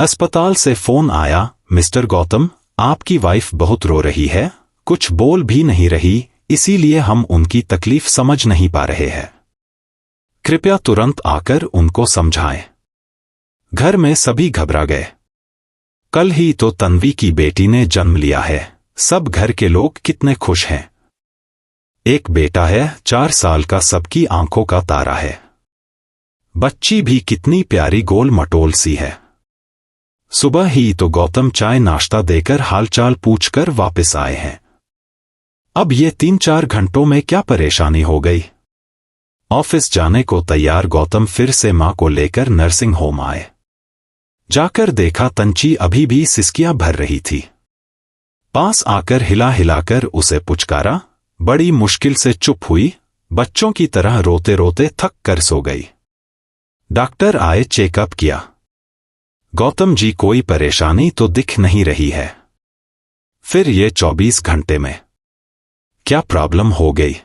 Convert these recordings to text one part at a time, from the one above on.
अस्पताल से फोन आया, मिस्टर गौतम, आपकी वाइफ बहुत रो रही है, कुछ बोल भी नहीं रही, इसीलिए हम उनकी तकलीफ समझ नहीं पा रहे हैं। कृपया तुरंत आकर उनको समझाएं। घर में सभी घबरा गए। कल ही तो तन्वी की बेटी ने जन्म लिया है, सब घर के लोग कितने खुश हैं। एक बेटा है, 4 साल का, सबकी आंखों का तारा है। बच्ची भी कितनी प्यारी गोल मटोल सी है। सुबह ही तो गौतम चाय नाश्ता देकर हालचाल पूछकर वापस आए हैं। अब ये 3-4 घंटों में क्या परेशानी हो गई। ऑफिस जाने को तैयार गौतम फिर से मां को लेकर नर्सिंग होम आए। जाकर देखा तंची अभी भी सिसकियां भर रही थी। पास आकर हिला हिलाकर उसे पुचकारा, बड़ी मुश्किल से चुप हुई, बच्चों की तरह रोते रोते थक कर सो गई। डॉक्टर आए, चेकअप किया। गौतम जी कोई परेशानी तो दिख नहीं रही है। फिर ये 24 घंटे में क्या प्रॉब्लम हो गई।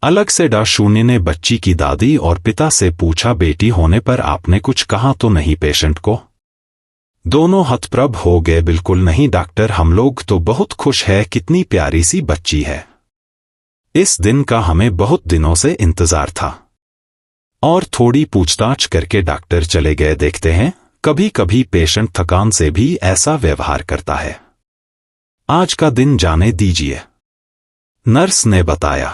अलग से डॉ.शून्य ने बच्ची की दादी और पिता से पूछा, बेटी होने पर आपने कुछ कहा तो नहीं पेशेंट को। दोनों हतप्रभ हो गए। बिल्कुल नहीं डॉक्टर, हम लोग तो बहुत खुश है, कितनी प्यारी सी बच्ची है। इस दिन का हमें बहुत दिनों से इंतजार था। और थोड़ी पूछताछ करके डॉक्टर चले गए। देखते हैं, कभी कभी पेशेंट थकान से भी ऐसा व्यवहार करता है। आज का दिन जाने दीजिए, नर्स ने बताया।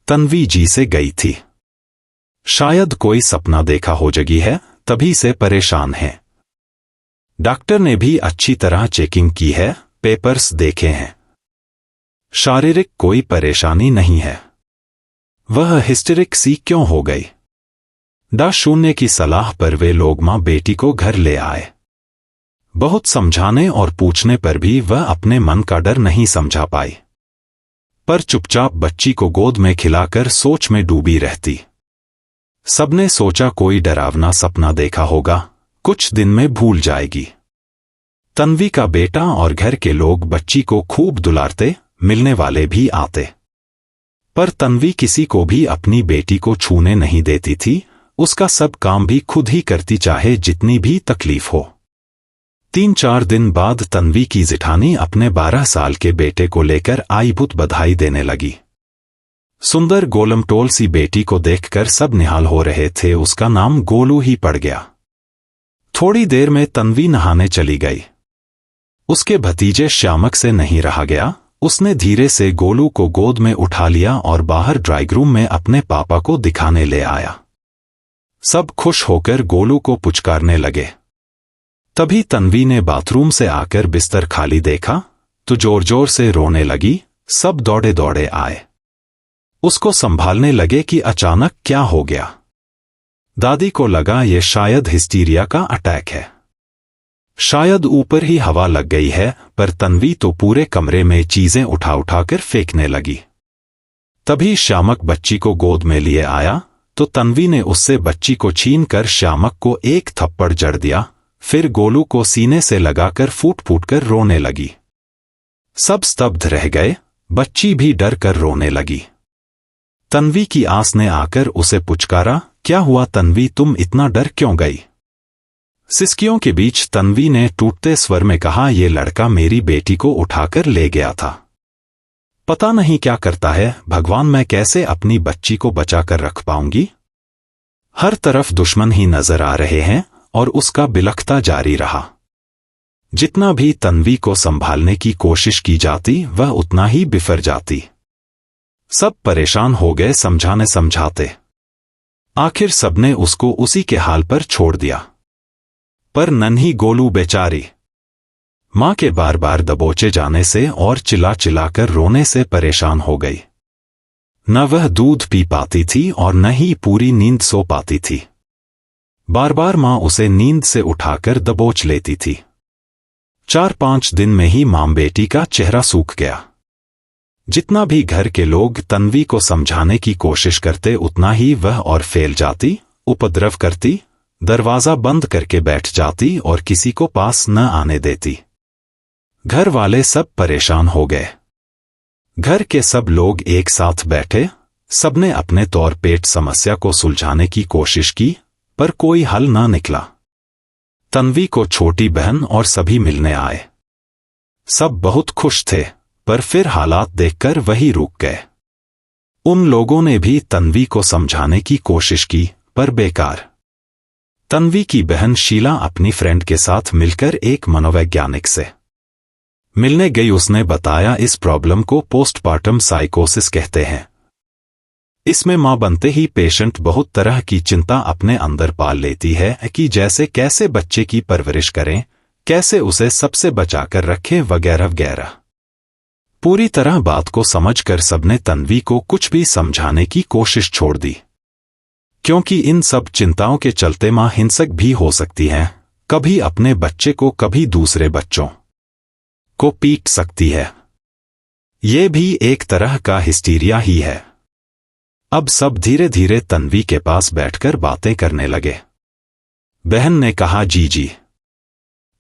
तन्वी जी से गई थी। शायद कोई सपना देखा हो, जगी है, तभी से परेशान है। डॉक्टर ने भी अच्छी तरह चेकिंग की है, पेपर्स देखे हैं। शारीरिक कोई परेशानी नहीं है। वह हिस्टेरिक सी क्यों हो गई। डॉ.शून्य की सलाह पर वे लोग मां बेटी को घर ले आए। बहुत समझाने और पूछने पर भी वह अपने मन का डर नहीं समझा पाई, पर चुपचाप बच्ची को गोद में खिलाकर सोच में डूबी रहती। सबने सोचा कोई डरावना सपना देखा होगा, कुछ दिन में भूल जाएगी। तन्वी का बेटा और घर के लोग बच्ची को खूब दुलारते, मिलने वाले भी आते। पर तन्वी किसी को भी अपनी बेटी को छूने नहीं देती थी, उसका सब काम भी खुद ही करती, चाहे जितनी भी तकलीफ हो। 3-4 दिन बाद तन्वी की जिठानी अपने 12 साल के बेटे को लेकर आई, बहुत बधाई देने लगी। सुंदर गोलमटोल सी बेटी को देखकर सब निहाल हो रहे थे। उसका नाम गोलू ही पड़ गया। थोड़ी देर में तन्वी नहाने चली गई। उसके भतीजे श्यामक से नहीं रहा गया। उसने धीरे से गोलू को गोद में उठा लिया और बाहर ड्राइंग रूम में अपने पापा को दिखाने ले आया। सब खुश होकर गोलू को पुचकारने लगे। तभी तन्वी ने बाथरूम से आकर बिस्तर खाली देखा तो जोर जोर से रोने लगी। सब दौड़े दौड़े आए, उसको संभालने लगे कि अचानक क्या हो गया। दादी को लगा ये शायद हिस्टीरिया का अटैक है, शायद ऊपर ही हवा लग गई है, पर तन्वी तो पूरे कमरे में चीजें उठा उठाकर फेंकने लगी। तभी श्यामक बच्ची को गोद में लिए आया तो तन्वी ने उससे बच्ची को छीनकर श्यामक को एक थप्पड़ जड़ दिया। फिर गोलू को सीने से लगाकर फूट फूट कर रोने लगी। सब स्तब्ध रह गए, बच्ची भी डर कर रोने लगी। तन्वी की आस ने आकर उसे पुचकारा, क्या हुआ तन्वी, तुम इतना डर क्यों गई। सिसकियों के बीच तन्वी ने टूटते स्वर में कहा, ये लड़का मेरी बेटी को उठाकर ले गया था, पता नहीं क्या करता है, भगवान मैं कैसे अपनी बच्ची को बचाकर रख पाऊंगी। हर तरफ दुश्मन ही नजर आ रहे हैं और उसका बिलखता जारी रहा। जितना भी तन्वी को संभालने की कोशिश की जाती वह उतना ही बिफर जाती। सब परेशान हो गए समझाने समझाते। आखिर सबने उसको उसी के हाल पर छोड़ दिया। पर नन्ही गोलू बेचारी मां के बार बार दबोचे जाने से और चिल्ला चिल्लाकर रोने से परेशान हो गई। न वह दूध पी पाती थी और न ही पूरी नींद सो पाती थी। बार बार मां उसे नींद से उठाकर दबोच लेती थी। 4-5 दिन में ही मां बेटी का चेहरा सूख गया। जितना भी घर के लोग तन्वी को समझाने की कोशिश करते उतना ही वह और फैल जाती, उपद्रव करती, दरवाजा बंद करके बैठ जाती और किसी को पास न आने देती। घर वाले सब परेशान हो गए। घर के सब लोग एक साथ बैठे, सबने अपने तौर पेट समस्या को सुलझाने की कोशिश की, पर कोई हल ना निकला। तन्वी को छोटी बहन और सभी मिलने आए। सब बहुत खुश थे, पर फिर हालात देखकर वही रुक गए। उन लोगों ने भी तन्वी को समझाने की कोशिश की, पर बेकार। तन्वी की बहन शीला अपनी फ्रेंड के साथ मिलकर एक मनोवैज्ञानिक से मिलने गई। उसने बताया इस प्रॉब्लम को पोस्टपार्टम साइकोसिस कहते हैं। इसमें मां बनते ही पेशेंट बहुत तरह की चिंता अपने अंदर पाल लेती है कि जैसे कैसे बच्चे की परवरिश करें, कैसे उसे सबसे बचाकर रखें, वगैरह वगैरह। पूरी तरह बात को समझकर सबने तन्वी को कुछ भी समझाने की कोशिश छोड़ दी, क्योंकि इन सब चिंताओं के चलते मां हिंसक भी हो सकती है। कभी अपने बच्चे को, कभी दूसरे बच्चों को पीट सकती है। ये भी एक तरह का हिस्टीरिया ही है। अब सब धीरे धीरे तन्वी के पास बैठकर बातें करने लगे। बहन ने कहा, जी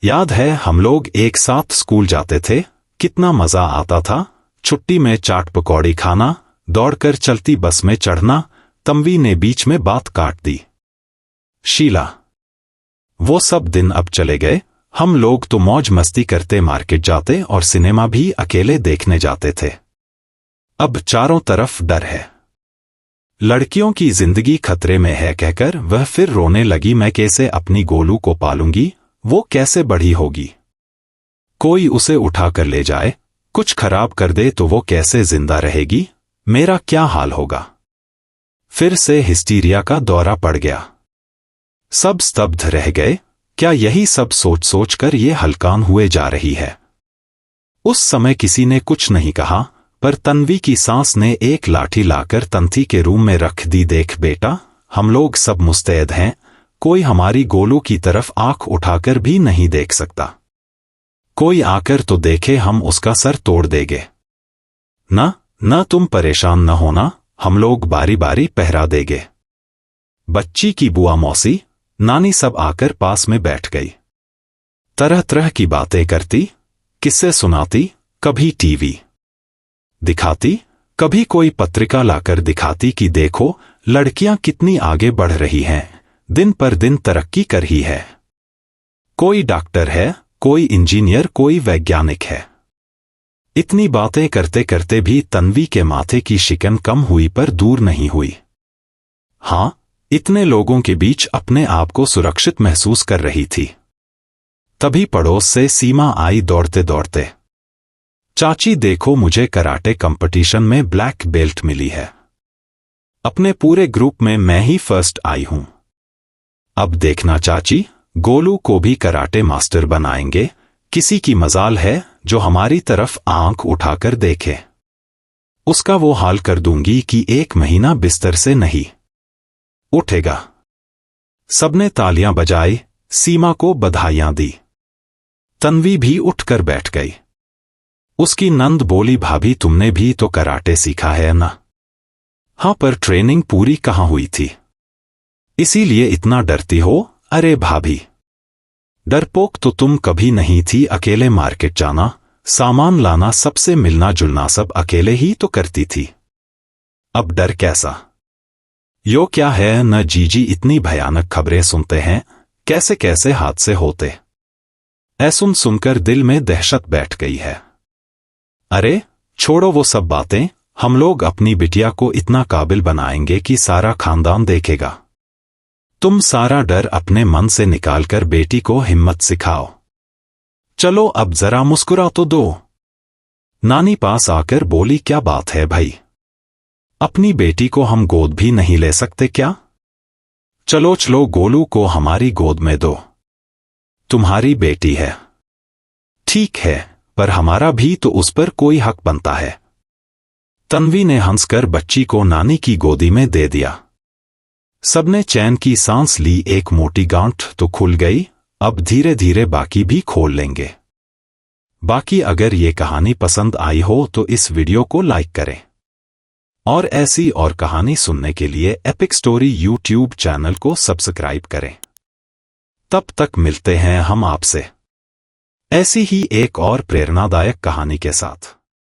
याद है हम लोग एक साथ स्कूल जाते थे, कितना मजा आता था। छुट्टी में चाट पकौड़ी खाना, दौड़कर चलती बस में चढ़ना। तन्वी ने बीच में बात काट दी। शीला, वो सब दिन अब चले गए। हम लोग तो मौज मस्ती करते मार्केट जाते और सिनेमा भी अकेले देखने जाते थे। अब चारों तरफ डर है। लड़कियों की जिंदगी खतरे में है कहकर वह फिर रोने लगी। मैं कैसे अपनी गोलू को पालूंगी, वो कैसे बड़ी होगी। कोई उसे उठाकर ले जाए, कुछ खराब कर दे तो वो कैसे जिंदा रहेगी। मेरा क्या हाल होगा। फिर से हिस्टीरिया का दौरा पड़ गया। सब स्तब्ध रह गए। क्या यही सब सोच सोच कर ये हलकान हुए जा रही है। उस समय किसी ने कुछ नहीं कहा, पर तन्वी की सास ने एक लाठी लाकर तंथी के रूम में रख दी। देख बेटा, हम लोग सब मुस्तैद हैं। कोई हमारी गोलू की तरफ आंख उठाकर भी नहीं देख सकता। कोई आकर तो देखे, हम उसका सर तोड़ देंगे। न तुम परेशान न होना, हम लोग बारी बारी पहरा देंगे। बच्ची की बुआ, मौसी, नानी सब आकर पास में बैठ गई। तरह तरह की बातें करती, किस्से सुनाती, कभी टीवी दिखाती, कभी कोई पत्रिका लाकर दिखाती कि देखो लड़कियां कितनी आगे बढ़ रही हैं, दिन पर दिन तरक्की कर रही है। कोई डॉक्टर है, कोई इंजीनियर, कोई वैज्ञानिक है। इतनी बातें करते करते भी तन्वी के माथे की शिकन कम हुई पर दूर नहीं हुई। हां, इतने लोगों के बीच अपने आप को सुरक्षित महसूस कर रही थी। तभी पड़ोस से सीमा आई दौड़ते दौड़ते। चाची देखो, मुझे कराटे कंपटीशन में ब्लैक बेल्ट मिली है। अपने पूरे ग्रुप में मैं ही फर्स्ट आई हूं। अब देखना चाची, गोलू को भी कराटे मास्टर बनाएंगे। किसी की मजाल है जो हमारी तरफ आंख उठाकर देखे। उसका वो हाल कर दूंगी कि 1 महीना बिस्तर से नहीं उठेगा। सबने तालियां बजाई, सीमा को बधाइयां दी। तन्वी भी उठकर बैठ गई। उसकी नंद बोली, भाभी तुमने भी तो कराटे सीखा है ना। हां, पर ट्रेनिंग पूरी कहां हुई थी, इसीलिए इतना डरती हो। अरे भाभी, डरपोक तो तुम कभी नहीं थी। अकेले मार्केट जाना, सामान लाना, सबसे मिलना जुलना सब अकेले ही तो करती थी। अब डर कैसा। यो क्या है न जीजी, इतनी भयानक खबरें सुनते हैं, कैसे कैसे हादसे होते। ऐसुन सुनकर दिल में दहशत बैठ गई है। अरे छोड़ो वो सब बातें, हम लोग अपनी बिटिया को इतना काबिल बनाएंगे कि सारा खानदान देखेगा। तुम सारा डर अपने मन से निकालकर बेटी को हिम्मत सिखाओ। चलो अब जरा मुस्कुरा तो दो। नानी पास आकर बोली, क्या बात है भाई, अपनी बेटी को हम गोद भी नहीं ले सकते क्या। चलो चलो, गोलू को हमारी गोद में दो। तुम्हारी बेटी है, ठीक है, पर हमारा भी तो उस पर कोई हक बनता है। तन्वी ने हंसकर बच्ची को नानी की गोदी में दे दिया। सबने चैन की सांस ली। एक मोटी गांठ तो खुल गई, अब धीरे धीरे बाकी भी खोल लेंगे। बाकी अगर ये कहानी पसंद आई हो तो इस वीडियो को लाइक करें, और ऐसी और कहानी सुनने के लिए एपिक स्टोरी यूट्यूब चैनल को सब्सक्राइब करें। तब तक मिलते हैं हम आपसे ऐसी ही एक और प्रेरणादायक कहानी के साथ।